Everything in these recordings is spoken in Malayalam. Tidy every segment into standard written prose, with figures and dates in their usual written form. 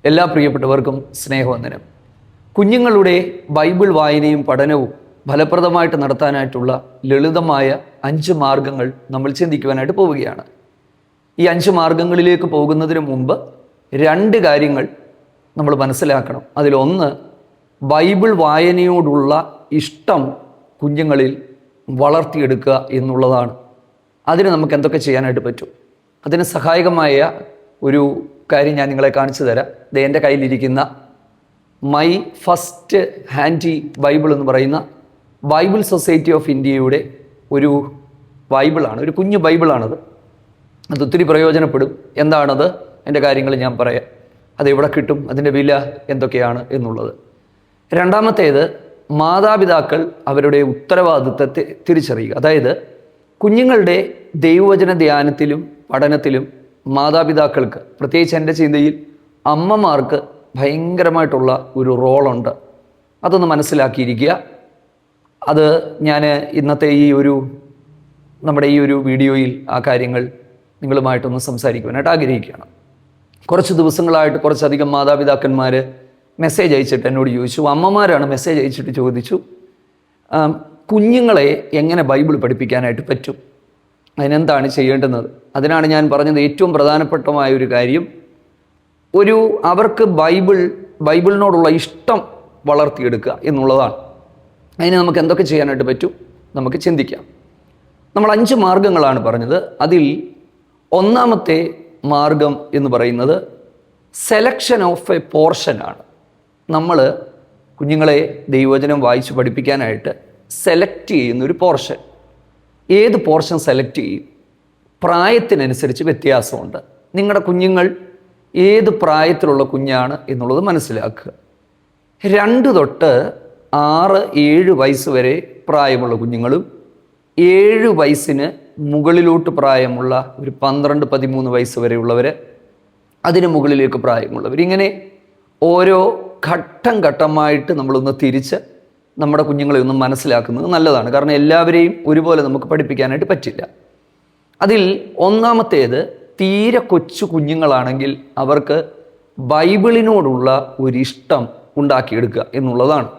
എല്ലാ പ്രിയപ്പെട്ടവർക്കും സ്നേഹവന്ദനം. കുഞ്ഞുങ്ങളുടെ ബൈബിൾ വായനയും പഠനവും ഫലപ്രദമായിട്ട് നടത്താനായിട്ടുള്ള ലളിതമായ 5 മാർഗങ്ങൾ നമ്മൾ ചിന്തിക്കുവാനായിട്ട് പോവുകയാണ്. ഈ 5 മാർഗങ്ങളിലേക്ക് പോകുന്നതിന് മുമ്പ് 2 കാര്യങ്ങൾ നമ്മൾ മനസ്സിലാക്കണം. അതിലൊന്ന്, ബൈബിൾ വായനയോടുള്ള ഇഷ്ടം കുഞ്ഞുങ്ങളിൽ വളർത്തിയെടുക്കുക എന്നുള്ളതാണ്. അതിന് നമുക്ക് എന്തൊക്കെ ചെയ്യാനായിട്ട് പറ്റും? അതിന് സഹായകമായ ഒരു കാര്യം ഞാൻ നിങ്ങളെ കാണിച്ചു തരാം. ഇത് എൻ്റെ കയ്യിലിരിക്കുന്ന മൈ ഫസ്റ്റ് ഹാൻഡി ബൈബിൾ എന്ന് പറയുന്ന ബൈബിൾ സൊസൈറ്റി ഓഫ് ഇന്ത്യയുടെ ഒരു ബൈബിളാണ്, ഒരു കുഞ്ഞു ബൈബിളാണത്. അത് ഒത്തിരി പ്രയോജനപ്പെടും. എന്താണത്? എൻ്റെ കാര്യങ്ങൾ ഞാൻ പറയാം. അതെവിടെ കിട്ടും, അതിൻ്റെ വില എന്തൊക്കെയാണ് എന്നുള്ളത്. രണ്ടാമത്തേത്, മാതാപിതാക്കൾ അവരുടെ ഉത്തരവാദിത്തത്തെ തിരിച്ചറിയുക. അതായത് കുഞ്ഞുങ്ങളുടെ ദൈവവചന ധ്യാനത്തിലും പഠനത്തിലും മാതാപിതാക്കൾക്ക്, പ്രത്യേകിച്ച് എൻ്റെ ചിന്തയിൽ അമ്മമാർക്ക് ഭയങ്കരമായിട്ടുള്ള ഒരു റോളുണ്ട്. അതൊന്ന് മനസ്സിലാക്കിയിരിക്കുക. അത് ഞാൻ ഇന്നത്തെ നമ്മുടെ ഈ ഒരു വീഡിയോയിൽ ആ കാര്യങ്ങൾ നിങ്ങളുമായിട്ടൊന്ന് സംസാരിക്കുവാനായിട്ട് ആഗ്രഹിക്കുകയാണ്. കുറച്ച് ദിവസങ്ങളായിട്ട് കുറച്ചധികം മാതാപിതാക്കന്മാർ മെസ്സേജ് അയച്ചിട്ട് എന്നോട് ചോദിച്ചു, അമ്മമാരാണ് മെസ്സേജ് അയച്ചിട്ട് ചോദിച്ചു, കുഞ്ഞുങ്ങളെ എങ്ങനെ ബൈബിൾ പഠിപ്പിക്കാനായിട്ട് പറ്റും, അതിനെന്താണ് ചെയ്യേണ്ടുന്നത്? അതിനാണ് ഞാൻ പറഞ്ഞത് ഏറ്റവും പ്രധാനപ്പെട്ടമായ ഒരു കാര്യം, അവർക്ക് ബൈബിളിനോടുള്ള ഇഷ്ടം വളർത്തിയെടുക്കുക എന്നുള്ളതാണ്. അതിന് നമുക്ക് എന്തൊക്കെ ചെയ്യാനായിട്ട് പറ്റും നമുക്ക് ചിന്തിക്കാം. നമ്മൾ 5 മാർഗങ്ങളാണ് പറഞ്ഞത്. അതിൽ ഒന്നാമത്തെ മാർഗം എന്ന് പറയുന്നത് സെലക്ഷൻ ഓഫ് എ പോർഷനാണ്. നമ്മൾ കുഞ്ഞുങ്ങളെ ദൈവവചനം വായിച്ച് പഠിപ്പിക്കാനായിട്ട് സെലക്ട് ചെയ്യുന്നൊരു പോർഷൻ. ഏത് പോർഷൻ സെലക്ട് ചെയ്യും? പ്രായത്തിനനുസരിച്ച് വ്യത്യാസമുണ്ട്. നിങ്ങളുടെ കുഞ്ഞുങ്ങൾ ഏത് പ്രായത്തിലുള്ള കുഞ്ഞാണ് എന്നുള്ളത് മനസ്സിലാക്കുക. 2 തൊട്ട് 6, 7 വയസ്സ് വരെ പ്രായമുള്ള കുഞ്ഞുങ്ങളും 7 വയസ്സിന് മുകളിലോട്ട് പ്രായമുള്ള ഒരു 12, 13 വയസ്സ് വരെയുള്ളവർ, അതിന് മുകളിലേക്ക് പ്രായമുള്ളവർ, ഇങ്ങനെ ഓരോ ഘട്ടമായിട്ട് നമ്മളൊന്ന് തിരിച്ച് നമ്മുടെ കുഞ്ഞുങ്ങളെ ഒന്നും മനസ്സിലാക്കുന്നത് നല്ലതാണ്. കാരണം എല്ലാവരെയും ഒരുപോലെ നമുക്ക് പഠിപ്പിക്കാനായിട്ട് പറ്റില്ല. അതിൽ ഒന്നാമത്തേത്, തീരെ കൊച്ചു കുഞ്ഞുങ്ങളാണെങ്കിൽ അവർക്ക് ബൈബിളിനോടുള്ള ഒരിഷ്ടം ഉണ്ടാക്കിയെടുക്കുക എന്നുള്ളതാണ്.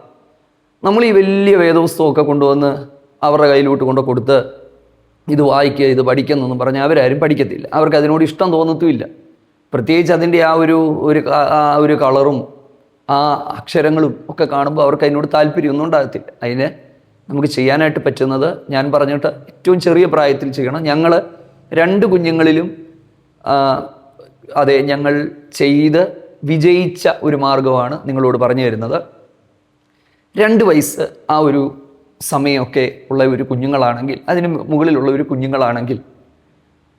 നമ്മൾ ഈ വലിയ വേദപുസ്തകമൊക്കെ കൊണ്ടുവന്ന് അവരുടെ കയ്യിലോട്ട് കൊടുത്ത് ഇത് വായിക്കുക, ഇത് പഠിക്കുന്നതെന്ന് പറഞ്ഞാൽ അവരാരും പഠിക്കത്തില്ല. അവർക്ക് അതിനോട് ഇഷ്ടം തോന്നത്തുമില്ല. പ്രത്യേകിച്ച് അതിൻ്റെ ആ ഒരു കളറും ആ അക്ഷരങ്ങളും ഒക്കെ കാണുമ്പോൾ അവർക്ക് അതിനോട് താല്പര്യമൊന്നും ഉണ്ടാകത്തില്ല. അതിന് നമുക്ക് ചെയ്യാനായിട്ട് പറ്റുന്നത്, ഞാൻ പറഞ്ഞിട്ട് ഏറ്റവും ചെറിയ പ്രായത്തിൽ ചെയ്യണം. ഞങ്ങൾ 2 കുഞ്ഞുങ്ങളിലും ഞങ്ങൾ ചെയ്ത് വിജയിച്ച ഒരു മാർഗമാണ് നിങ്ങളോട് പറഞ്ഞു തരുന്നത്. 2 വയസ്സ് ആ ഒരു സമയമൊക്കെ ഉള്ള ഒരു കുഞ്ഞുങ്ങളാണെങ്കിൽ, അതിന് മുകളിലുള്ള ഒരു കുഞ്ഞുങ്ങളാണെങ്കിൽ,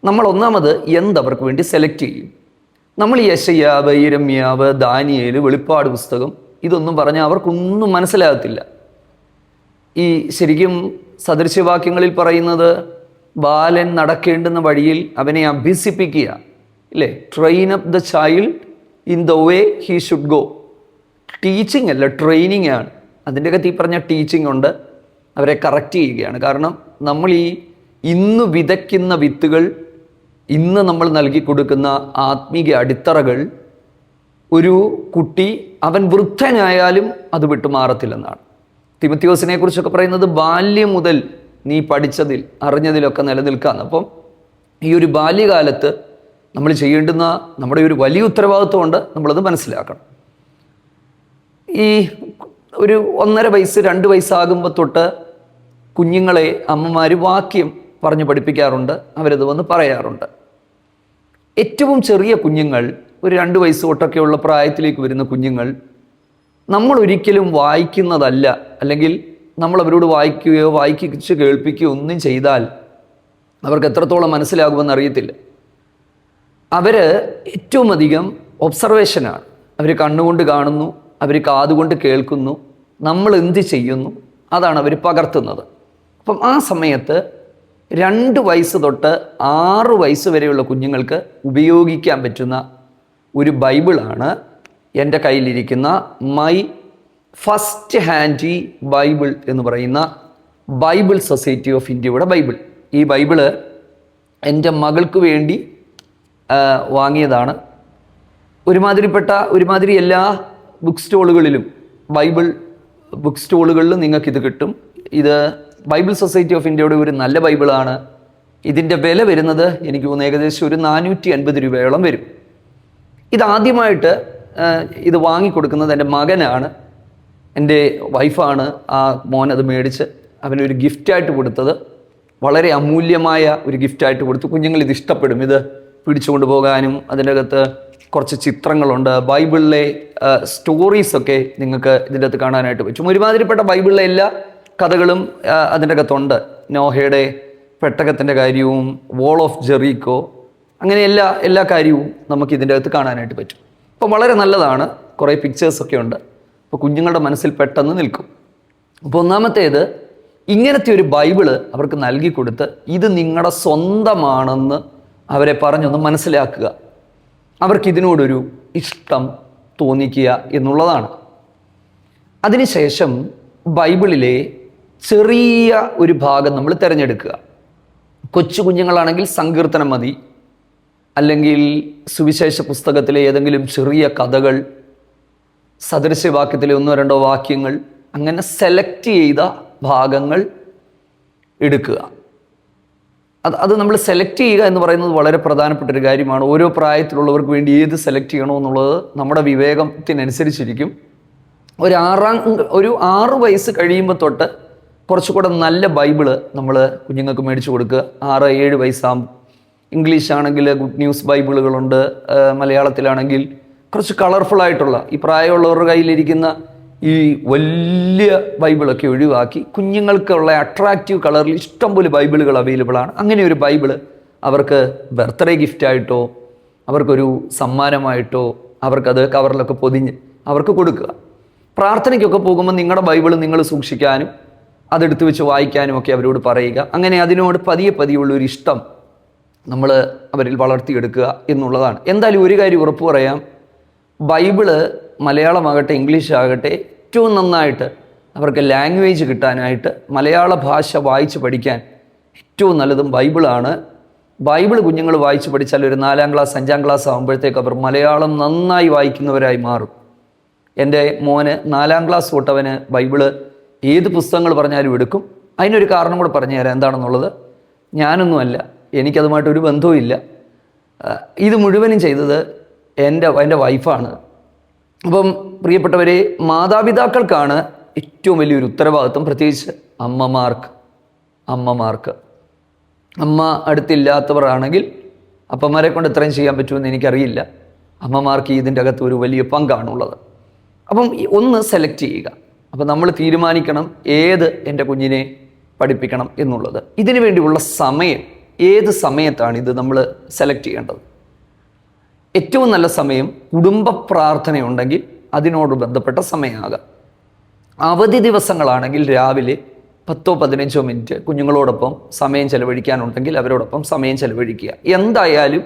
നമ്മൾ ഒന്നാമത് എന്തവർക്ക് വേണ്ടി സെലക്ട് ചെയ്യും? നമ്മൾ യെശയ്യാവ്, യിരെമ്യാവ്, ദാനിയേൽ, വെളിപ്പാട് പുസ്തകം ഇതൊന്നും പറഞ്ഞാൽ അവർക്കൊന്നും മനസ്സിലാകത്തില്ല. ഈ ശരിക്കും സദൃശ്യവാക്യങ്ങളിൽ പറയുന്നത്, ബാലൻ നടക്കേണ്ടുന്ന വഴിയിൽ അവനെ അഭ്യസിപ്പിക്കുക, ഇല്ലേ? Train up the child in the way he should go. Teaching അല്ല, ട്രെയിനിങ് ആണ്. അതിൻ്റെ അകത്ത് ഈ പറഞ്ഞ ടീച്ചിങ് ഉണ്ട്. അവരെ കറക്റ്റ് ചെയ്യുകയാണ്. കാരണം നമ്മൾ ഇന്ന് വിതയ്ക്കുന്ന വിത്തുകൾ, ഇന്ന് നമ്മൾ നൽകി കൊടുക്കുന്ന ആത്മീക അടിത്തറകൾ, ഒരു കുട്ടി അവൻ വൃദ്ധനായാലും അത് വിട്ടുമാറത്തില്ലെന്നാണ്. തിമോത്തിയോസിനെ കുറിച്ചൊക്കെ പറയുന്നത്, ബാല്യം മുതൽ നീ പഠിച്ചതിൽ അറിഞ്ഞതിലൊക്കെ നിലനിൽക്കാന്ന്. അപ്പം ഈ ഒരു ബാല്യകാലത്ത് നമ്മൾ ചെയ്യേണ്ടുന്ന നമ്മുടെ ഒരു വലിയ ഉത്തരവാദിത്വമുണ്ട്. നമ്മളത് മനസ്സിലാക്കണം. ഈ ഒരു 1.5 വയസ്സ് 2 വയസ്സാകുമ്പോൾ തൊട്ട് കുഞ്ഞുങ്ങളെ അമ്മമാർ വാക്യം പറഞ്ഞ് പഠിപ്പിക്കാറുണ്ട്. അവരത് വന്ന് പറയാറുണ്ട്. ഏറ്റവും ചെറിയ കുഞ്ഞുങ്ങൾ, ഒരു 2 വയസ്സ് തൊട്ടൊക്കെയുള്ള പ്രായത്തിലേക്ക് വരുന്ന കുഞ്ഞുങ്ങൾ, നമ്മൾ ഒരിക്കലും വായിക്കുന്നതല്ല, അല്ലെങ്കിൽ നമ്മൾ അവരോട് വായിക്കുകയോ വായിച്ച് കേൾപ്പിക്കുകയോ ഒന്നും ചെയ്താൽ അവർക്ക് എത്രത്തോളം മനസ്സിലാകുമെന്ന് അറിയത്തില്ല. അവർ ഏറ്റവും അധികം ഒബ്സർവേഷനാണ്. അവർ കണ്ണുകൊണ്ട് കാണുന്നു, അവർ കാതുകൊണ്ട് കേൾക്കുന്നു, നമ്മൾ എന്ത് ചെയ്യുന്നു അതാണ് അവർ പകർത്തുന്നത്. അപ്പം ആ സമയത്ത് 2 വയസ്സ് തൊട്ട് 6 വയസ്സ് വരെയുള്ള കുഞ്ഞുങ്ങൾക്ക് ഉപയോഗിക്കാൻ പറ്റുന്ന ഒരു ബൈബിളാണ് എൻ്റെ കയ്യിലിരിക്കുന്ന മൈ ഫസ്റ്റ് ഹാൻഡി ബൈബിൾ എന്ന് പറയുന്ന ബൈബിൾ സൊസൈറ്റി ഓഫ് ഇന്ത്യയുടെ ബൈബിൾ. ഈ ബൈബിള് എൻ്റെ മകൾക്ക് വേണ്ടി വാങ്ങിയതാണ്. ഒരുമാതിരി എല്ലാ ബുക്ക് സ്റ്റോളുകളിലും ബൈബിൾ ബുക്ക് സ്റ്റോളുകളിലും നിങ്ങൾക്കിത് കിട്ടും. ഇത് ബൈബിൾ സൊസൈറ്റി ഓഫ് ഇന്ത്യയുടെ ഒരു നല്ല ബൈബിളാണ്. ഇതിൻ്റെ വില വരുന്നത് എനിക്ക് തോന്നുന്നു ഏകദേശം ഒരു 450 രൂപയോളം വരും. ഇതാദ്യമായിട്ട് ഇത് വാങ്ങിക്കൊടുക്കുന്നത് എൻ്റെ മകനാണ്. എൻ്റെ വൈഫാണ് ആ മോൻ അത് മേടിച്ച് അവനൊരു ഗിഫ്റ്റായിട്ട് കൊടുത്തത്. വളരെ അമൂല്യമായ ഒരു ഗിഫ്റ്റായിട്ട് കൊടുത്തു. കുഞ്ഞുങ്ങൾ ഇത് ഇഷ്ടപ്പെടും. ഇത് പിടിച്ചുകൊണ്ട് പോകാനും അതിൻ്റെ അകത്ത് കുറച്ച് ചിത്രങ്ങളുണ്ട്. ബൈബിളിലെ സ്റ്റോറീസൊക്കെ നിങ്ങൾക്ക് ഇതിൻ്റെ അകത്ത് കാണാനായിട്ട് പറ്റും. ഒരുമാതിരിപ്പെട്ട ബൈബിളിലെ എല്ലാ കഥകളും അതിൻ്റെ അകത്തുണ്ട്. നോഹയുടെ പെട്ടകത്തിൻ്റെ കാര്യവും വോൾ ഓഫ് ജെറീക്കോ, അങ്ങനെ എല്ലാ കാര്യവും നമുക്ക് ഇതിൻ്റെ അകത്ത് കാണാനായിട്ട് പറ്റും. അപ്പോൾ വളരെ നല്ലതാണ്. കുറേ പിക്ചേഴ്സൊക്കെ ഉണ്ട്. അപ്പോൾ കുഞ്ഞുങ്ങളുടെ മനസ്സിൽ പെട്ടെന്ന് നിൽക്കും. അപ്പോൾ ഒന്നാമത്തേത്, ഇങ്ങനത്തെ ഒരു ബൈബിള് അവർക്ക് നൽകി കൊടുത്ത് ഇത് നിങ്ങളുടെ സ്വന്തമാണെന്ന് അവരെ പറഞ്ഞൊന്ന് മനസ്സിലാക്കുക. അവർക്കിതിനോടൊരു ഇഷ്ടം തോന്നിക്കുക എന്നുള്ളതാണ്. അതിനുശേഷം ബൈബിളിലെ ചെറിയ ഒരു ഭാഗം നമ്മൾ തിരഞ്ഞെടുക്കുക. കൊച്ചു കുഞ്ഞുങ്ങളാണെങ്കിൽ സങ്കീർത്തനം മതി, അല്ലെങ്കിൽ സുവിശേഷ പുസ്തകത്തിലെ ഏതെങ്കിലും ചെറിയ കഥകൾ, സദൃശവാക്യത്തിലെ 1-2 വാക്യങ്ങൾ, അങ്ങനെ സെലക്ട് ചെയ്ത ഭാഗങ്ങൾ എടുക്കുക. അത് നമ്മൾ സെലക്ട് ചെയ്യുക എന്ന് പറയുന്നത് വളരെ പ്രധാനപ്പെട്ട ഒരു കാര്യമാണ്. ഓരോ പ്രായത്തിലുള്ളവർക്ക് വേണ്ടി ഏത് സെലക്ട് ചെയ്യണോ എന്നുള്ളത് നമ്മുടെ വിവേകത്തിനനുസരിച്ചിരിക്കും. ഒരു 6 വയസ്സ് കഴിയുമ്പോൾ തൊട്ട് കുറച്ചുകൂടെ നല്ല ബൈബിള് നമ്മൾ കുഞ്ഞുങ്ങൾക്ക് മേടിച്ചു കൊടുക്കുക. 6-7 വയസ്സാകുമ്പോൾ ഇംഗ്ലീഷ് ആണെങ്കിൽ ഗുഡ് ന്യൂസ് ബൈബിളുകളുണ്ട്. മലയാളത്തിലാണെങ്കിൽ കുറച്ച് കളർഫുള്ളായിട്ടുള്ള, ഈ പ്രായമുള്ളവരുടെ കയ്യിലിരിക്കുന്ന ഈ വലിയ ബൈബിളൊക്കെ ഒഴിവാക്കി കുഞ്ഞുങ്ങൾക്കുള്ള അട്രാക്റ്റീവ് കളറിൽ ഇഷ്ടംപോലെ ബൈബിളുകൾ അവൈലബിൾ ആണ്. അങ്ങനെ ഒരു ബൈബിള് അവർക്ക് ബർത്ത്ഡേ ഗിഫ്റ്റായിട്ടോ അവർക്കൊരു സമ്മാനമായിട്ടോ അവർക്കത് കവറിലൊക്കെ പൊതിഞ്ഞ് അവർക്ക് കൊടുക്കുക. പ്രാർത്ഥനയ്ക്കൊക്കെ പോകുമ്പോൾ നിങ്ങളുടെ ബൈബിള് നിങ്ങൾ സൂക്ഷിക്കാനും അതെടുത്ത് വെച്ച് വായിക്കാനും ഒക്കെ അവരോട് പറയുക. അങ്ങനെ അതിനോട് പതിയുള്ളൊരു ഇഷ്ടം നമ്മൾ അവരിൽ വളർത്തിയെടുക്കുക എന്നുള്ളതാണ്. എന്തായാലും ഒരു കാര്യം ഉറപ്പ് പറയാം, ബൈബിള് മലയാളമാകട്ടെ ഇംഗ്ലീഷ് ആകട്ടെ ഏറ്റവും നന്നായിട്ട് അവർക്ക് ലാംഗ്വേജ് കിട്ടാനായിട്ട് മലയാള ഭാഷ വായിച്ച് പഠിക്കാൻ ഏറ്റവും നല്ലതും ബൈബിളാണ്. ബൈബിൾ കുഞ്ഞുങ്ങൾ വായിച്ച് പഠിച്ചാൽ ഒരു 4-ാം ക്ലാസ് 5-ാം ക്ലാസ് ആകുമ്പോഴത്തേക്ക് അവർ മലയാളം നന്നായി വായിക്കുന്നവരായി മാറും. എൻ്റെ മോന് 4-ാം ക്ലാസ് തൊട്ടവന് ബൈബിള് ഏത് പുസ്തകങ്ങൾ പറഞ്ഞാലും എടുക്കും. അതിനൊരു കാരണം കൂടെ പറഞ്ഞു തരാം എന്താണെന്നുള്ളത്. ഞാനൊന്നുമല്ല, എനിക്കതുമായിട്ടൊരു ബന്ധവും ഇല്ല. ഇത് മുഴുവനും ചെയ്തത് എൻ്റെ വൈഫാണ്. അപ്പം പ്രിയപ്പെട്ടവരെ, മാതാപിതാക്കൾക്കാണ് ഏറ്റവും വലിയൊരു ഉത്തരവാദിത്വം, പ്രത്യേകിച്ച് അമ്മമാർക്ക്. അമ്മ അടുത്തില്ലാത്തവരാണെങ്കിൽ അപ്പന്മാരെ കൊണ്ട് എത്രയും ചെയ്യാൻ പറ്റുമെന്ന് എനിക്കറിയില്ല. അമ്മമാർക്ക് ഇതിൻ്റെ അകത്ത് ഒരു വലിയ പങ്കാണുള്ളത്. അപ്പം ഒന്ന് സെലക്ട് ചെയ്യുക. അപ്പം നമ്മൾ തീരുമാനിക്കണം ഏത് എൻ്റെ കുഞ്ഞിനെ പഠിപ്പിക്കണം എന്നുള്ളത്. ഇതിനു വേണ്ടിയുള്ള സമയം, ഏത് സമയത്താണ് ഇത് നമ്മൾ സെലക്ട് ചെയ്യേണ്ടത്? ഏറ്റവും നല്ല സമയം കുടുംബ പ്രാർത്ഥനയുണ്ടെങ്കിൽ അതിനോട് ബന്ധപ്പെട്ട സമയമാകാം. അവധി ദിവസങ്ങളാണെങ്കിൽ രാവിലെ 10-15 മിനിറ്റ് കുഞ്ഞുങ്ങളോടൊപ്പം സമയം ചെലവഴിക്കാനുണ്ടെങ്കിൽ അവരോടൊപ്പം സമയം ചെലവഴിക്കുക. എന്തായാലും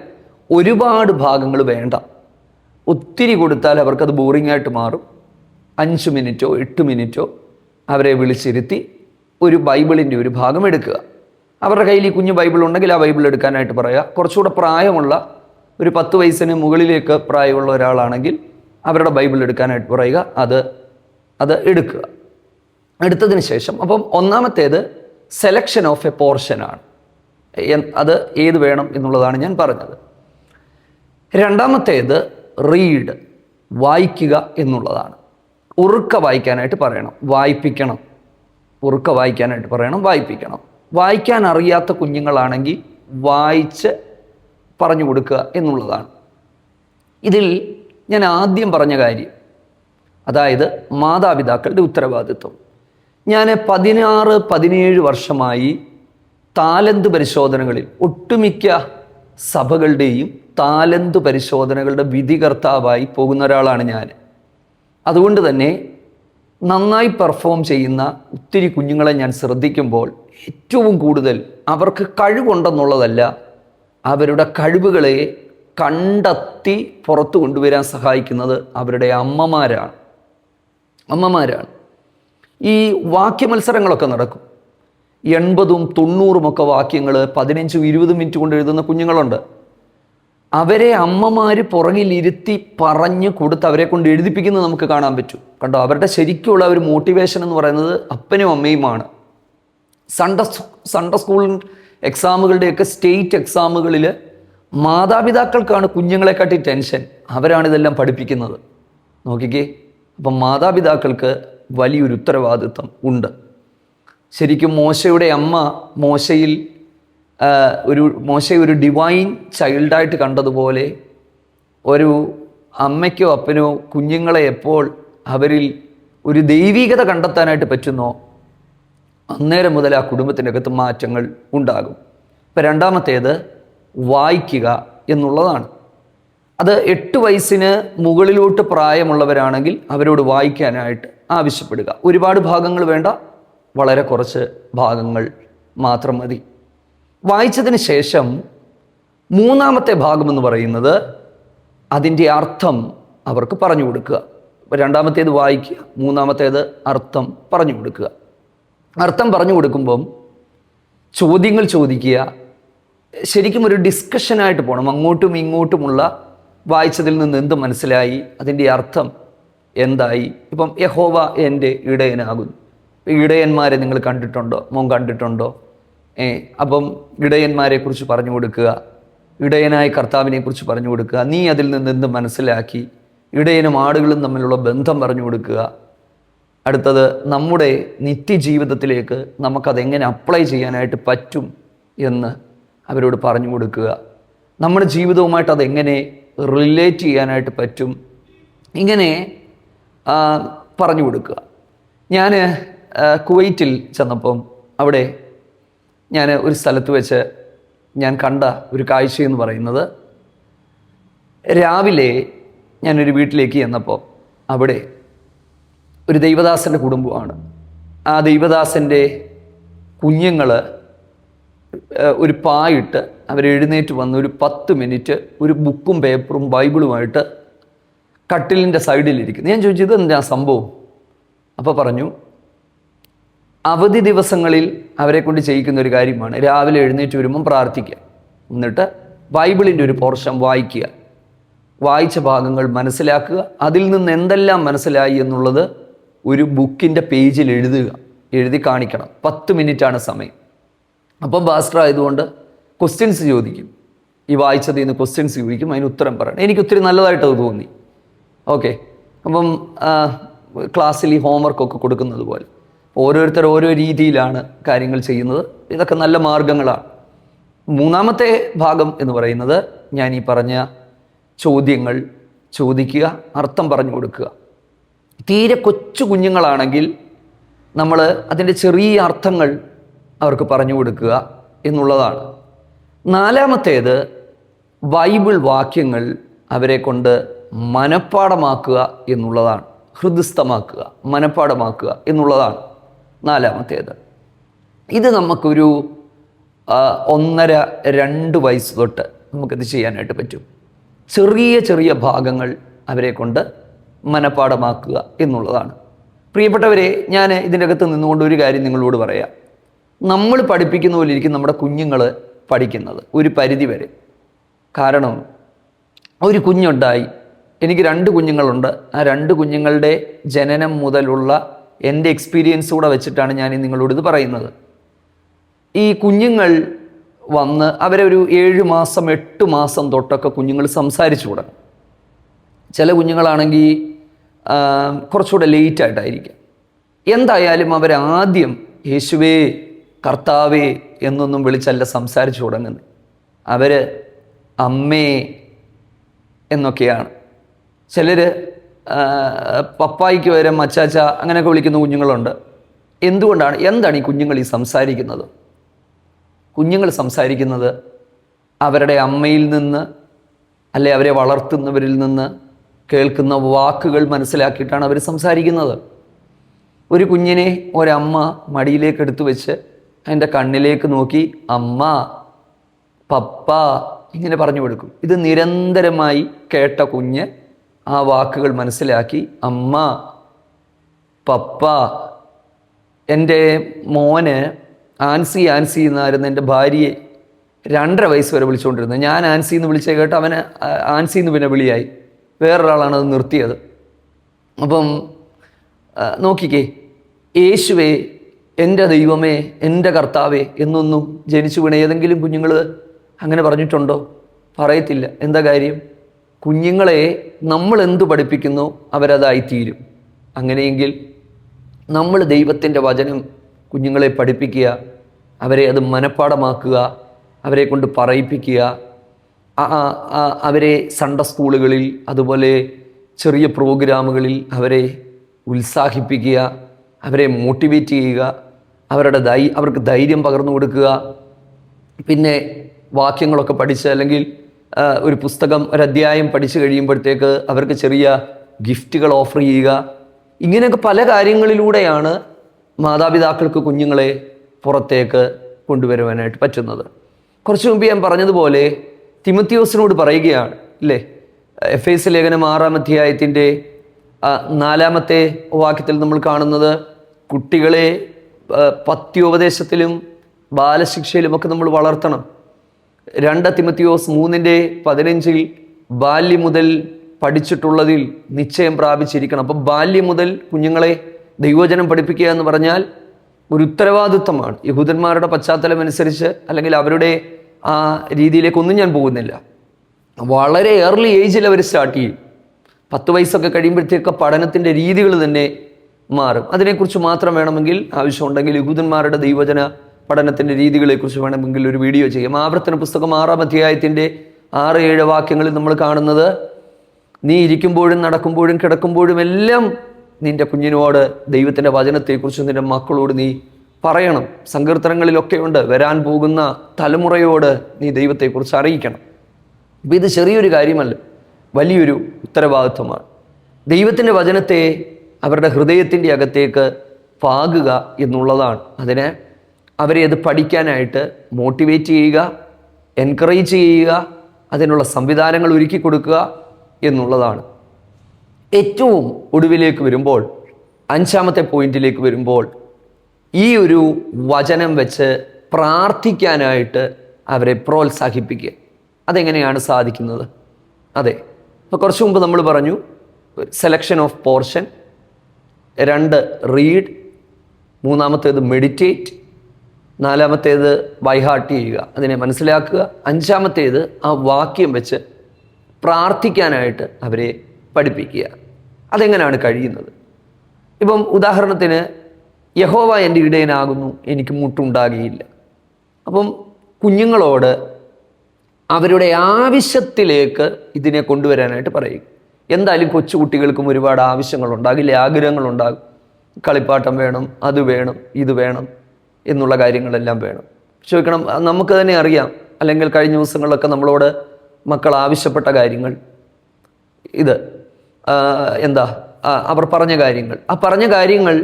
ഒരുപാട് ഭാഗങ്ങൾ വേണ്ട. ഒത്തിരി കൊടുത്താൽ അവർക്കത് ബോറിംഗായിട്ട് മാറും. 5 മിനിറ്റോ 8 മിനിറ്റോ അവരെ വിളിച്ചിരുത്തി ഒരു ബൈബിളിൻ്റെ ഒരു ഭാഗം എടുക്കുക. അവരുടെ കയ്യിൽ ഈ കുഞ്ഞു ബൈബിൾ ഉണ്ടെങ്കിൽ ആ ബൈബിൾ എടുക്കാനായിട്ട് പറയുക. കുറച്ചുകൂടെ പ്രായമുള്ള ഒരു 10 വയസ്സിന് മുകളിലേക്ക് പ്രായമുള്ള ഒരാളാണെങ്കിൽ അവരുടെ ബൈബിൾ എടുക്കാനായിട്ട് പറയുക. അത് എടുക്കുക. എടുത്തതിന് ശേഷം അപ്പം ഒന്നാമത്തേത് സെലക്ഷൻ ഓഫ് എ പോർഷനാണ്. അത് ഏത് വേണം എന്നുള്ളതാണ് ഞാൻ പറഞ്ഞത്. രണ്ടാമത്തേത് റീഡ്, വായിക്കുക എന്നുള്ളതാണ്. ഉറുക്ക വായിക്കാനായിട്ട് പറയണം, വായിപ്പിക്കണം. ഉറുക്ക വായിക്കാനായിട്ട് പറയണം, വായിപ്പിക്കണം. വായിക്കാൻ അറിയാത്ത കുഞ്ഞുങ്ങളാണെങ്കിൽ വായിച്ച് പറഞ്ഞു കൊടുക്കുക എന്നുള്ളതാണ്. ഇതിൽ ഞാൻ ആദ്യം പറഞ്ഞ കാര്യം, അതായത് മാതാപിതാക്കളുടെ ഉത്തരവാദിത്വം. ഞാൻ 16-17 വർഷമായി താലന്ത് പരിശോധനകളിൽ ഒട്ടുമിക്ക സഭകളുടെയും താലന്ത് പരിശോധനകളുടെ വിധികർത്താവായി പോകുന്ന ഒരാളാണ് ഞാൻ. അതുകൊണ്ട് തന്നെ നന്നായി പെർഫോം ചെയ്യുന്ന ഒത്തിരി കുഞ്ഞുങ്ങളെ ഞാൻ ശ്രദ്ധിക്കുമ്പോൾ ഏറ്റവും കൂടുതൽ അവർക്ക് കഴിവുണ്ടെന്നുള്ളതല്ല, അവരുടെ കഴിവുകളെ കണ്ടെത്തി പുറത്തു കൊണ്ടുവരാൻ സഹായിക്കുന്നത് അവരുടെ അമ്മമാരാണ്. ഈ വാക്യമത്സരങ്ങളൊക്കെ നടക്കും. 80-90 വാക്യങ്ങൾ 15-20 മിനിറ്റ് കൊണ്ട് എഴുതുന്ന കുഞ്ഞുങ്ങളുണ്ട്. അവരെ അമ്മമാർ പുറകിലിരുത്തി പറഞ്ഞു കൊടുത്ത് അവരെ കൊണ്ട് എഴുതിപ്പിക്കുന്നത് നമുക്ക് കാണാൻ പറ്റും. കണ്ടോ, അവരുടെ ശരിക്കുള്ള ഒരു മോട്ടിവേഷൻ എന്ന് പറയുന്നത് അപ്പനും അമ്മയുമാണ്. സൺഡേ സ്കൂൾ എക്സാമുകളുടെയൊക്കെ സ്റ്റേറ്റ് എക്സാമുകളിൽ മാതാപിതാക്കൾക്കാണ് കുഞ്ഞുങ്ങളെക്കാട്ടി ടെൻഷൻ. അവരാണ് ഇതെല്ലാം പഠിപ്പിക്കുന്നത്. നോക്കിക്കേ, അപ്പം മാതാപിതാക്കൾക്ക് വലിയൊരു ഉത്തരവാദിത്വം ഉണ്ട്. ശരിക്കും മോശയുടെ അമ്മ മോശയെ ഒരു ഡിവൈൻ ചൈൽഡായിട്ട് കണ്ടതുപോലെ ഒരു അമ്മയ്ക്കോ അപ്പനോ കുഞ്ഞുങ്ങളെ എപ്പോൾ അവരിൽ ഒരു ദൈവികത കണ്ടെത്താനായിട്ട് പറ്റുന്നോ അന്നേരം മുതൽ ആ കുടുംബത്തിൻ്റെ അകത്ത് മാറ്റങ്ങൾ ഉണ്ടാകും. ഇപ്പം രണ്ടാമത്തേത് വായിക്കുക എന്നുള്ളതാണ്. അത് 8 വയസ്സിന് മുകളിലോട്ട് പ്രായമുള്ളവരാണെങ്കിൽ അവരോട് വായിക്കാനായിട്ട് ആവശ്യപ്പെടുക. ഒരുപാട് ഭാഗങ്ങൾ വേണ്ട, വളരെ കുറച്ച് ഭാഗങ്ങൾ മാത്രം മതി. വായിച്ചതിന് ശേഷം മൂന്നാമത്തെ ഭാഗമെന്ന് പറയുന്നത് അതിൻ്റെ അർത്ഥം അവർക്ക് പറഞ്ഞു കൊടുക്കുക. രണ്ടാമത്തേത് വായിക്കുക, മൂന്നാമത്തേത് അർത്ഥം പറഞ്ഞു കൊടുക്കുക. അർത്ഥം പറഞ്ഞു കൊടുക്കുമ്പം ചോദ്യങ്ങൾ ചോദിക്കുക. ശരിക്കും ഒരു ഡിസ്കഷനായിട്ട് പോകണം. അങ്ങോട്ടും ഇങ്ങോട്ടുമുള്ള വായിച്ചതിൽ നിന്ന് എന്ത് മനസ്സിലായി, അതിൻ്റെ അർത്ഥം എന്തായി. ഇപ്പം യഹോവ എൻ്റെ ഇടയനാകുന്നു. ഇടയന്മാരെ നിങ്ങൾ കണ്ടിട്ടുണ്ടോ? മോൻ കണ്ടിട്ടുണ്ടോ? അപ്പം ഇടയന്മാരെ കുറിച്ച് പറഞ്ഞു കൊടുക്കുക. ഇടയനായ കർത്താവിനെ കുറിച്ച് പറഞ്ഞു കൊടുക്കുക. നീ അതിൽ നിന്ന് എന്ത് മനസ്സിലാക്കി? ഇടയനും ആടുകളും തമ്മിലുള്ള ബന്ധം പറഞ്ഞു കൊടുക്കുക. അടുത്തത് നമ്മുടെ നിത്യജീവിതത്തിലേക്ക് നമുക്കതെങ്ങനെ അപ്ലൈ ചെയ്യാനായിട്ട് പറ്റും എന്ന് അവരോട് പറഞ്ഞു കൊടുക്കുക. നമ്മുടെ ജീവിതവുമായിട്ട് അതെങ്ങനെ റിലേറ്റ് ചെയ്യാനായിട്ട് പറ്റും, ഇങ്ങനെ പറഞ്ഞു കൊടുക്കുക. ഞാൻ കുവൈറ്റിൽ ചെന്നപ്പം അവിടെ ഞാൻ ഒരു സ്ഥലത്ത് വെച്ച് ഞാൻ കണ്ട ഒരു കാഴ്ചയെന്ന് പറയുന്നത്, രാവിലെ ഞാനൊരു വീട്ടിലേക്ക് ചെന്നപ്പോൾ അവിടെ ഒരു ദൈവദാസൻ്റെ കുടുംബമാണ്. ആ ദൈവദാസൻ്റെ കുഞ്ഞുങ്ങൾ ഒരു പായിട്ട് അവരെഴുന്നേറ്റ് വന്ന് ഒരു 10 മിനിറ്റ് ഒരു ബുക്കും പേപ്പറും ബൈബിളുമായിട്ട് കട്ടിലിൻ്റെ സൈഡിലിരിക്കുന്നു. ഞാൻ ചോദിച്ചു, ഇതെന്താ സംഭവം? അപ്പോൾ പറഞ്ഞു, അവധി ദിവസങ്ങളിൽ അവരെ കൊണ്ട് ചെയ്യിക്കുന്ന ഒരു കാര്യമാണ്. രാവിലെ എഴുന്നേറ്റ് വരുമ്പം പ്രാർത്ഥിക്കുക, എന്നിട്ട് ബൈബിളിൻ്റെ ഒരു പോർഷൻ വായിക്കുക, വായിച്ച ഭാഗങ്ങൾ മനസ്സിലാക്കുക, അതിൽ നിന്ന് എന്തെല്ലാം മനസ്സിലായി എന്നുള്ളത് ഒരു ബുക്കിൻ്റെ പേജിൽ എഴുതി കാണിക്കണം. 10 മിനിറ്റാണ് സമയം. അപ്പം പാസ്റ്റർ ആയതുകൊണ്ട് ക്വസ്റ്റ്യൻസ് ചോദിക്കും. ഈ വായിച്ചതിൽ നിന്ന് ക്വസ്റ്റ്യൻസ് ചോദിക്കും, അതിന് ഉത്തരം പറയണം. എനിക്ക് ഒത്തിരി നല്ലതായിട്ടത് തോന്നി. ഓക്കെ, അപ്പം ക്ലാസ്സിൽ ഈ ഹോംവർക്കൊക്കെ കൊടുക്കുന്നത് പോലെ ഓരോരുത്തർ ഓരോ രീതിയിലാണ് കാര്യങ്ങൾ ചെയ്യുന്നത്. ഇതൊക്കെ നല്ല മാർഗങ്ങളാണ്. മൂന്നാമത്തെ ഭാഗം എന്ന് പറയുന്നത് ഞാൻ ഈ പറഞ്ഞ ചോദ്യങ്ങൾ ചോദിക്കുക, അർത്ഥം പറഞ്ഞു കൊടുക്കുക. തീരെ കൊച്ചു കുഞ്ഞുങ്ങളാണെങ്കിൽ നമ്മൾ അതിൻ്റെ ചെറിയ അർത്ഥങ്ങൾ അവർക്ക് പറഞ്ഞു കൊടുക്കുക എന്നുള്ളതാണ്. നാലാമത്തേത് ബൈബിൾ വാക്യങ്ങൾ അവരെ കൊണ്ട് മനഃപ്പാഠമാക്കുക എന്നുള്ളതാണ്. ഹൃദയസ്ഥമാക്കുക, മനഃപ്പാഠമാക്കുക എന്നുള്ളതാണ് നാലാമത്തേത്. ഇത് നമുക്കൊരു 1.5-2 വയസ്സ് തൊട്ട് നമുക്കിത് ചെയ്യാനായിട്ട് പറ്റും. ചെറിയ ചെറിയ ഭാഗങ്ങൾ അവരെ കൊണ്ട് മനഃപ്പാഠമാക്കുക എന്നുള്ളതാണ്. പ്രിയപ്പെട്ടവരെ, ഞാൻ ഇതിൻ്റെ അകത്ത് നിന്നുകൊണ്ട് ഒരു കാര്യം നിങ്ങളോട് പറയാം. നമ്മൾ പഠിപ്പിക്കുന്ന പോലെ ഇരിക്കും നമ്മുടെ കുഞ്ഞുങ്ങൾ പഠിക്കുന്നത് ഒരു പരിധി വരെ. കാരണം ഒരു കുഞ്ഞുണ്ടായി, എനിക്ക് 2 കുഞ്ഞുങ്ങളുണ്ട്. ആ 2 കുഞ്ഞുങ്ങളുടെ ജനനം മുതലുള്ള എൻ്റെ എക്സ്പീരിയൻസ് കൂടെ വെച്ചിട്ടാണ് ഞാൻ നിങ്ങളോട് ഇത് പറയുന്നത്. ഈ കുഞ്ഞുങ്ങൾ വന്ന് അവരെ ഒരു 7 മാസം 8 മാസം തൊട്ടൊക്കെ കുഞ്ഞുങ്ങൾ സംസാരിച്ചു തുടങ്ങും. ചില കുഞ്ഞുങ്ങളാണെങ്കിൽ കുറച്ചുകൂടെ ലേറ്റായിട്ടായിരിക്കാം. എന്തായാലും അവരാദ്യം യേശുവേ കർത്താവേ എന്നൊന്നും വിളിച്ചല്ല സംസാരിച്ചു തുടങ്ങുന്നത്. അവർ അമ്മേ എന്നൊക്കെയാണ്. ചിലർ പപ്പായിക്ക് വരെ മച്ചാച്ച അങ്ങനെയൊക്കെ വിളിക്കുന്ന കുഞ്ഞുങ്ങളുണ്ട്. എന്താണ് ഈ കുഞ്ഞുങ്ങൾ ഈ സംസാരിക്കുന്നത്? കുഞ്ഞുങ്ങൾ സംസാരിക്കുന്നത് അവരുടെ അമ്മയിൽ നിന്ന്, അല്ലെ അവരെ വളർത്തുന്നവരിൽ നിന്ന് കേൾക്കുന്ന വാക്കുകൾ മനസ്സിലാക്കിയിട്ടാണ് അവർ സംസാരിക്കുന്നത്. ഒരു കുഞ്ഞിനെ ഒരമ്മ മടിയിലേക്ക് എടുത്തു വെച്ച് അതിൻ്റെ കണ്ണിലേക്ക് നോക്കി അമ്മ, പപ്പ ഇങ്ങനെ പറഞ്ഞു കൊടുക്കും. ഇത് നിരന്തരമായി കേട്ട കുഞ്ഞ് ആ വാക്കുകൾ മനസ്സിലാക്കി അമ്മ, പപ്പ. എൻ്റെ മോന് ആൻസി എന്നായിരുന്നു എൻ്റെ ഭാര്യയെ 2.5 വയസ്സ് വരെ വിളിച്ചുകൊണ്ടിരുന്നത്. ഞാൻ ആൻസി എന്ന് വിളിച്ചേ കേട്ട് അവന് ആൻസി എന്ന് പിന്നെ വിളിയായി. വേറൊരാളാണ് അത് നിർത്തിയത്. അപ്പം നോക്കിക്കേ, യേശുവേ, എൻ്റെ ദൈവമേ, എൻ്റെ കർത്താവേ എന്നൊന്നും ജനിച്ചു വീണ ഏതെങ്കിലും കുഞ്ഞുങ്ങൾ അങ്ങനെ പറഞ്ഞിട്ടുണ്ടോ? പറയത്തില്ല. എന്താ കാര്യം? കുഞ്ഞുങ്ങളെ നമ്മൾ എന്ത് പഠിപ്പിക്കുന്നു അവരതായിത്തീരും. അങ്ങനെയെങ്കിൽ നമ്മൾ ദൈവത്തിൻ്റെ വചനം കുഞ്ഞുങ്ങളെ പഠിപ്പിക്കുക, അവരെ അത് മനഃപ്പാടമാക്കുക, അവരെ കൊണ്ട് പറയിപ്പിക്കുക, അവരെ സൺഡേ സ്കൂളുകളിൽ അതുപോലെ ചെറിയ പ്രോഗ്രാമുകളിൽ അവരെ ഉത്സാഹിപ്പിക്കുക, അവരെ മോട്ടിവേറ്റ് ചെയ്യുക, അവർക്ക് ധൈര്യം പകർന്നു കൊടുക്കുക. പിന്നെ വാക്യങ്ങളൊക്കെ പഠിച്ച് അല്ലെങ്കിൽ ഒരു പുസ്തകം, ഒരു അധ്യായം പഠിച്ചു കഴിയുമ്പോഴത്തേക്ക് അവർക്ക് ചെറിയ ഗിഫ്റ്റുകൾ ഓഫർ ചെയ്യുക. ഇങ്ങനെയൊക്കെ പല കാര്യങ്ങളിലൂടെയാണ് മാതാപിതാക്കൾക്ക് കുഞ്ഞുങ്ങളെ പുറത്തേക്ക് കൊണ്ടുവരുവാനായിട്ട് പറ്റുന്നത്. കുറച്ചു മുമ്പ് ഞാൻ പറഞ്ഞതുപോലെ തിമോത്തിയോസിനോട് പറയുകയാണ് അല്ലേ, എഫേസ്യ ലേഖനം 6-ാം അധ്യായത്തിൻ്റെ 4-ാമത്തെ വാക്യത്തിൽ നമ്മൾ കാണുന്നത്, കുട്ടികളെ പത്യോപദേശത്തിലും ബാലശിക്ഷയിലുമൊക്കെ നമ്മൾ വളർത്തണം. 2 തിമോത്തിയോസ് 3:15 ബാല്യം മുതൽ പഠിച്ചിട്ടുള്ളതിൽ നിശ്ചയം പ്രാപിച്ചിരിക്കണം. അപ്പം ബാല്യം മുതൽ കുഞ്ഞുങ്ങളെ ദൈവവചനം പഠിപ്പിക്കുക എന്ന് പറഞ്ഞാൽ ഒരു ഉത്തരവാദിത്വമാണ്. യഹൂദന്മാരുടെ പശ്ചാത്തലം അനുസരിച്ച് അല്ലെങ്കിൽ അവരുടെ ആ രീതിയിലേക്കൊന്നും ഞാൻ പോകുന്നില്ല. വളരെ ഏർലി ഏജിൽ അവർ സ്റ്റാർട്ട് ചെയ്യും. 10 വയസ്സൊക്കെ കഴിയുമ്പോഴത്തേക്ക് പഠനത്തിൻ്റെ രീതികൾ തന്നെ മാറും. അതിനെക്കുറിച്ച് മാത്രം വേണമെങ്കിൽ ആവശ്യമുണ്ടെങ്കിൽ യഹൂദന്മാരുടെ ദൈവവചന പഠനത്തിൻ്റെ രീതികളെക്കുറിച്ച് വേണമെങ്കിൽ ഒരു വീഡിയോ ചെയ്യാം. ആവർത്തന പുസ്തകം 6-ാം അധ്യായത്തിൻ്റെ 6-7 വാക്യങ്ങളിൽ നമ്മൾ കാണുന്നത്, നീ ഇരിക്കുമ്പോഴും നടക്കുമ്പോഴും കിടക്കുമ്പോഴും എല്ലാം നിന്റെ കുഞ്ഞിനോട് ദൈവത്തിൻ്റെ വചനത്തെക്കുറിച്ച് നിന്റെ മക്കളോട് നീ പറയണം. സങ്കീർത്തനങ്ങളിലൊക്കെ ഉണ്ട്, വരാൻ പോകുന്ന തലമുറയോട് നീ ദൈവത്തെക്കുറിച്ച് അറിയിക്കണം. അപ്പം ഇത് ചെറിയൊരു കാര്യമല്ല, വലിയൊരു ഉത്തരവാദിത്വമാണ്. ദൈവത്തിൻ്റെ വചനത്തെ അവരുടെ ഹൃദയത്തിൻ്റെ അകത്തേക്ക് പാകുക എന്നുള്ളതാണ്. അതിന് അവരെ അത് പഠിക്കാനായിട്ട് മോട്ടിവേറ്റ് ചെയ്യുക, എൻകറേജ് ചെയ്യുക, അതിനുള്ള സംവിധാനങ്ങൾ ഒരുക്കി കൊടുക്കുക എന്നുള്ളതാണ്. ഏറ്റവും ഒടുവിലേക്ക് വരുമ്പോൾ, 5-ാമത്തെ പോയിന്റിലേക്ക് വരുമ്പോൾ, ഈ ഒരു വചനം വെച്ച് പ്രാർത്ഥിക്കാനായിട്ട് അവരെ പ്രോത്സാഹിപ്പിക്കുക. അതെങ്ങനെയാണ് സാധിക്കുന്നത്? അതെ, ഇപ്പോൾ കുറച്ച് മുമ്പ് നമ്മൾ പറഞ്ഞു, സെലക്ഷൻ ഓഫ് പോർഷൻ, 2 റീഡ്, 3-ാമത്തേത് മെഡിറ്റേറ്റ്, 4-ാമത്തേത് ബൈ ഹാർട്ട് ചെയ്യുക, അതിനെ മനസ്സിലാക്കുക, 5-ാമത്തേത് ആ വാക്യം വെച്ച് പ്രാർത്ഥിക്കാനായിട്ട് അവരെ പഠിപ്പിക്കുക. അതെങ്ങനെയാണ് കഴിയുന്നത്? ഇപ്പം ഉദാഹരണത്തിന്, യഹോവ എൻ്റെ ഇടയനാകുന്നു, എനിക്ക് മുട്ടുണ്ടാകുകയില്ല. അപ്പം കുഞ്ഞുങ്ങളോട് അവരുടെ ആവശ്യത്തിലേക്ക് ഇതിനെ കൊണ്ടുവരാനായിട്ട് പറയും. എന്തായാലും കൊച്ചുകുട്ടികൾക്കും ഒരുപാട് ആവശ്യങ്ങളുണ്ടാകില്ല, ആഗ്രഹങ്ങളുണ്ടാകും. കളിപ്പാട്ടം വേണം, അത് വേണം, ഇത് വേണം എന്നുള്ള കാര്യങ്ങളെല്ലാം വേണം. ചോദിക്കണം, നമുക്ക് തന്നെ അറിയാം. അല്ലെങ്കിൽ കഴിഞ്ഞ ദിവസങ്ങളിലൊക്കെ നമ്മളോട് മക്കൾ ആവശ്യപ്പെട്ട കാര്യങ്ങൾ, ഇത് അവർ പറഞ്ഞ കാര്യങ്ങൾ, ആ പറഞ്ഞ കാര്യങ്ങൾ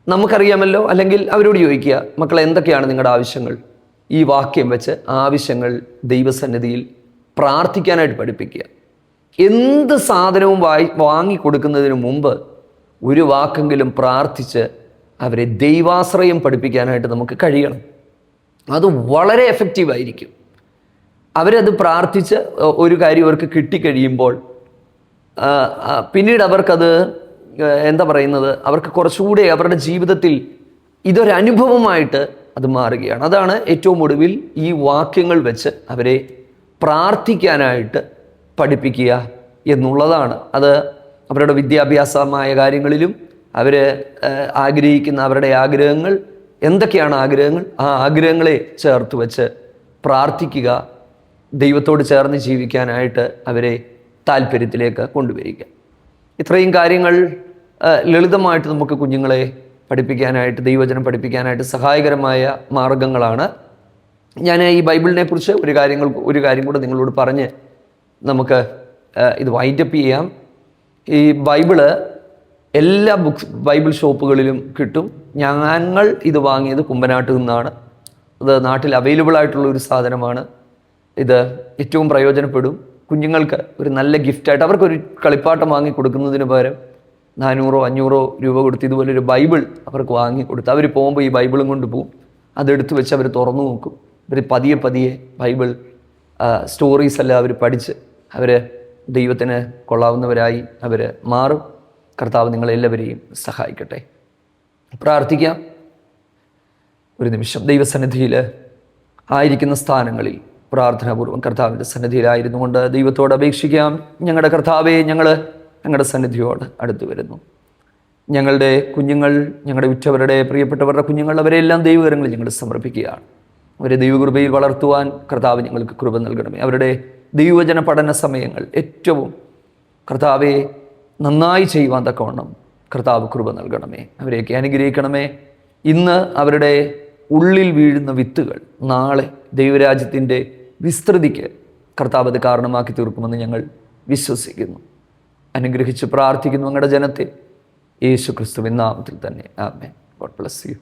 നമുക്കറിയാമല്ലോ. അല്ലെങ്കിൽ അവരോട് ചോദിക്കുക, മക്കളെ എന്തൊക്കെയാണ് നിങ്ങളുടെ ആവശ്യങ്ങൾ? ഈ വാക്യം വെച്ച് ആവശ്യങ്ങൾ ദൈവസന്നിധിയിൽ പ്രാർത്ഥിക്കാനായിട്ട് പഠിപ്പിക്കുക. എന്ത് സാധനവും വാങ്ങിക്കൊടുക്കുന്നതിന് മുമ്പ് ഒരു വാക്കെങ്കിലും പ്രാർത്ഥിച്ച് അവരെ ദൈവാശ്രയം പഠിപ്പിക്കാനായിട്ട് നമുക്ക് കഴിയണം. അത് വളരെ എഫക്റ്റീവായിരിക്കും. അവരത് പ്രാർത്ഥിച്ച് ഒരു കാര്യം അവർക്ക് കിട്ടിക്കഴിയുമ്പോൾ പിന്നീട് അവർക്കത് അവർക്ക് കുറച്ചുകൂടെ അവരുടെ ജീവിതത്തിൽ ഇതൊരനുഭവമായിട്ട് അത് മാറുകയാണ്. അതാണ് ഏറ്റവും ഒടുവിൽ ഈ വാക്യങ്ങൾ വെച്ച് അവരെ പ്രാർത്ഥിക്കാനായിട്ട് പഠിപ്പിക്കുക എന്നുള്ളതാണ്. അത് അവരുടെ വിദ്യാഭ്യാസമായ കാര്യങ്ങളിലും അവർ ആഗ്രഹിക്കുന്ന അവരുടെ ആഗ്രഹങ്ങൾ എന്തൊക്കെയാണ് ആഗ്രഹങ്ങൾ, ആ ആഗ്രഹങ്ങളെ ചേർത്ത് വെച്ച് പ്രാർത്ഥിക്കുക, ദൈവത്തോട് ചേർന്ന് ജീവിക്കാനായിട്ട് അവരെ താല്പര്യത്തിലേക്ക് കൊണ്ടുവരിക. ഇത്രയും കാര്യങ്ങൾ ലളിതമായിട്ട് നമുക്ക് കുഞ്ഞുങ്ങളെ പഠിപ്പിക്കാനായിട്ട്, ദൈവവചനം പഠിപ്പിക്കാനായിട്ട് സഹായകരമായ മാർഗങ്ങളാണ്. ഞാൻ ഈ ബൈബിളിനെ കുറിച്ച് ഒരു കാര്യം കൂടെ നിങ്ങളോട് പറഞ്ഞ് നമുക്ക് ഇത് വൈൻഡപ്പ് ചെയ്യാം. ഈ ബൈബിള് എല്ലാ ബൈബിൾ ഷോപ്പുകളിലും കിട്ടും. ഞങ്ങൾ ഇത് വാങ്ങിയത് കുമ്പനാട്ടിൽ നിന്നാണ്. അത് നാട്ടിൽ അവൈലബിൾ ആയിട്ടുള്ള ഒരു സാധനമാണ്. ഇത് ഏറ്റവും പ്രയോജനപ്പെടും. കുഞ്ഞുങ്ങൾക്ക് ഒരു നല്ല ഗിഫ്റ്റായിട്ട്, അവർക്കൊരു കളിപ്പാട്ടം വാങ്ങി കൊടുക്കുന്നതിന് പകരം 400-500 രൂപ കൊടുത്ത് ഇതുപോലൊരു ബൈബിൾ അവർക്ക് വാങ്ങി കൊടുത്ത് അവർ പോകുമ്പോൾ ഈ ബൈബിളും കൊണ്ട് പോകും. അതെടുത്ത് വെച്ച് അവർ തുറന്നു നോക്കും. ഇവർ പതിയെ പതിയെ ബൈബിൾ സ്റ്റോറീസ് എല്ലാം അവർ പഠിച്ച് അവർ ദൈവത്തിന് കൊള്ളാവുന്നവരായി അവർ മാറും. കർത്താവ് നിങ്ങളെല്ലാവരെയും സഹായിക്കട്ടെ. പ്രാർത്ഥിക്കാം. ഒരു നിമിഷം ദൈവസന്നിധിയിൽ ആയിരിക്കുന്ന സ്ഥാനങ്ങളിൽ പ്രാർത്ഥനാപൂർവ്വം കർത്താവിൻ്റെ സന്നിധിയിലായിരുന്നു കൊണ്ട് ദൈവത്തോട് അപേക്ഷിക്കാം. ഞങ്ങളുടെ കർത്താവെ, ഞങ്ങളുടെ സന്നിധിയോട് അടുത്ത് വരുന്നു. ഞങ്ങളുടെ കുഞ്ഞുങ്ങൾ, ഞങ്ങളുടെ ഉറ്റവരുടെ പ്രിയപ്പെട്ടവരുടെ കുഞ്ഞുങ്ങൾ, അവരെല്ലാം ദൈവകരങ്ങളിൽ ഞങ്ങൾ സമർപ്പിക്കുകയാണ്. അവരെ ദൈവകൃപയിൽ വളർത്തുവാൻ കർത്താവ് ഞങ്ങൾക്ക് കൃപ നൽകണമേ. അവരുടെ ദൈവവചന പഠന സമയങ്ങൾ ഏറ്റവും കർത്താവെ നന്നായി ചെയ്യുവാൻ തക്കവണ്ണം കർത്താവ് കൃപ നൽകണമേ. അവരെയൊക്കെ അനുഗ്രഹിക്കണമേ. ഇന്ന് അവരുടെ ഉള്ളിൽ വീഴുന്ന വിത്തുകൾ നാളെ ദൈവരാജ്യത്തിൻ്റെ വിസ്തൃതിക്ക് കർത്താവ് അത് കാരണമാക്കി തീർക്കുമെന്ന് ഞങ്ങൾ വിശ്വസിക്കുന്നു. അനുഗ്രഹിച്ച് പ്രാർത്ഥിക്കുന്നു ഞങ്ങളുടെ ജനത്തെ യേശു ക്രിസ്തുവിൻ നാമത്തിൽ തന്നെ. ആമേൻ. God bless U.